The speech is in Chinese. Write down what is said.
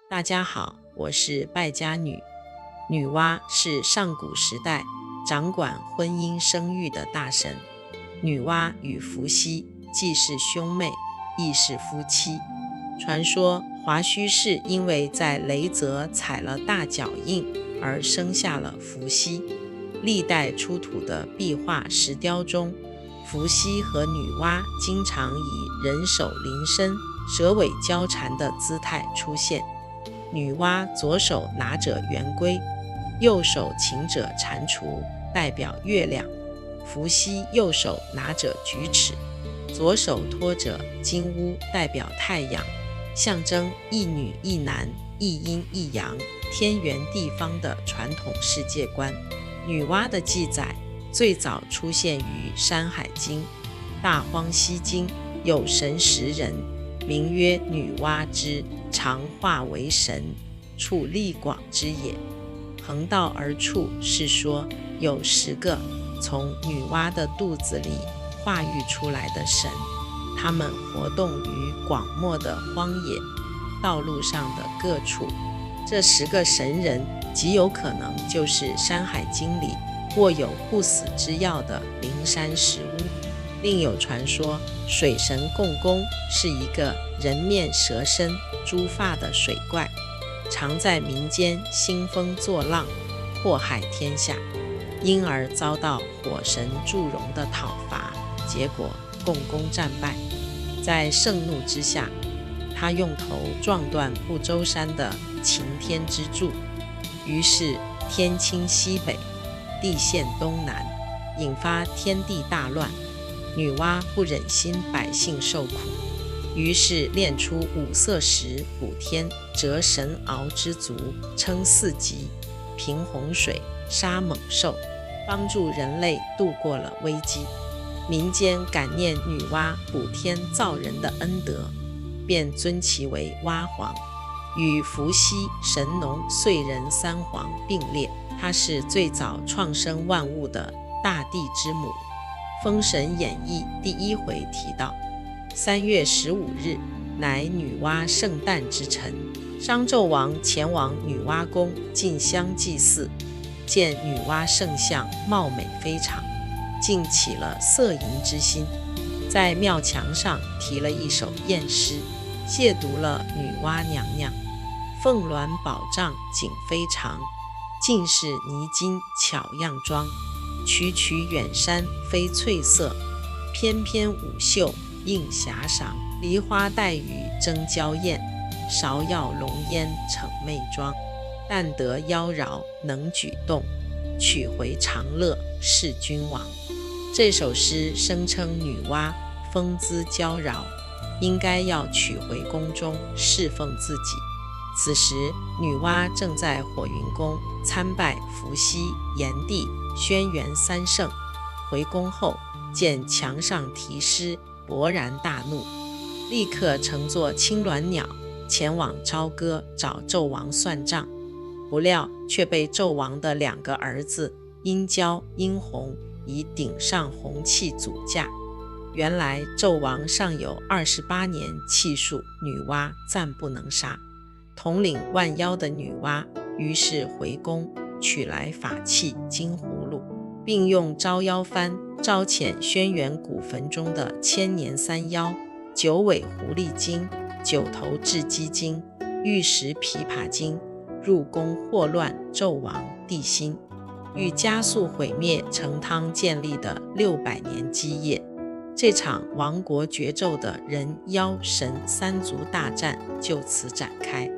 大家好，我是败家女。女娲是上古时代掌管婚姻生育的大神。女娲与伏羲既是兄妹，亦是夫妻。传说华胥氏因为在雷泽踩了大脚印而生下了伏羲。历代出土的壁画石雕中，伏羲和女娲经常以人手临身、蛇尾交缠的姿态出现。女娲左手拿着圆规，右手擎着蟾蜍，代表月亮；伏羲右手拿着矩尺，左手托着金乌，代表太阳，象征一女一男、一阴一阳、天圆地方的传统世界观。女娲的记载最早出现于《山海经》，《大荒西经》有神10人，名曰女娲之，常化为神，处力广之也。横道而处是说有10个从女娲的肚子里化育出来的神，他们活动于广袤的荒野、道路上的各处。这10个神人极有可能就是《山海经》里握有不死之药的灵山石屋。另有传说，水神共工是一个人面蛇身、猪发的水怪，常在民间兴风作浪，祸害天下，因而遭到火神祝融的讨伐，结果共工战败。在盛怒之下，他用头撞断不周山的擎天之柱，于是天倾西北，地陷东南，引发天地大乱。女娲不忍心百姓受苦，于是炼出5色石补天，折神鳌之足，称4极，平洪水，杀猛兽，帮助人类度过了危机。民间感念女娲补天造人的恩德，便尊其为娲皇，与伏羲、神农、燧人3皇并列。她是最早创生万物的大地之母。《封神演义》第1回提到，3月15日乃女娲圣诞之辰，商纣王前往女娲宫进香祭祀，见女娲圣像貌美非常，竟起了色淫之心，在庙墙上题了一首艳诗，亵渎了女娲娘娘。凤鸾宝杖颈非常，尽是泥金巧样妆。曲曲远山飞翠色，翩翩舞袖映霞裳。梨花带雨争娇艳，芍药龙烟逞媚妆。但得妖娆能举动，取回长乐是君王。这首诗声称女娲风姿娇娆，应该要取回宫中侍奉自己。此时女娲正在火云宫参拜伏羲、炎帝、轩辕3圣，回宫后见墙上题诗，勃然大怒，立刻乘坐青鸾鸟前往朝歌找纣王算账。不料却被纣王的2个儿子殷郊、殷洪以顶上红气阻驾。原来纣王尚有28年气数，女娲暂不能杀。统领万妖的女娲于是回宫，取来法器金葫芦，并用招妖幡招遣轩辕古坟中的千年3妖、9尾狐狸精、9头雉鸡精、玉石琵琶精入宫祸乱纣王帝辛，欲加速毁灭成汤建立的600年基业。这场亡国绝纣的人妖神3族大战就此展开。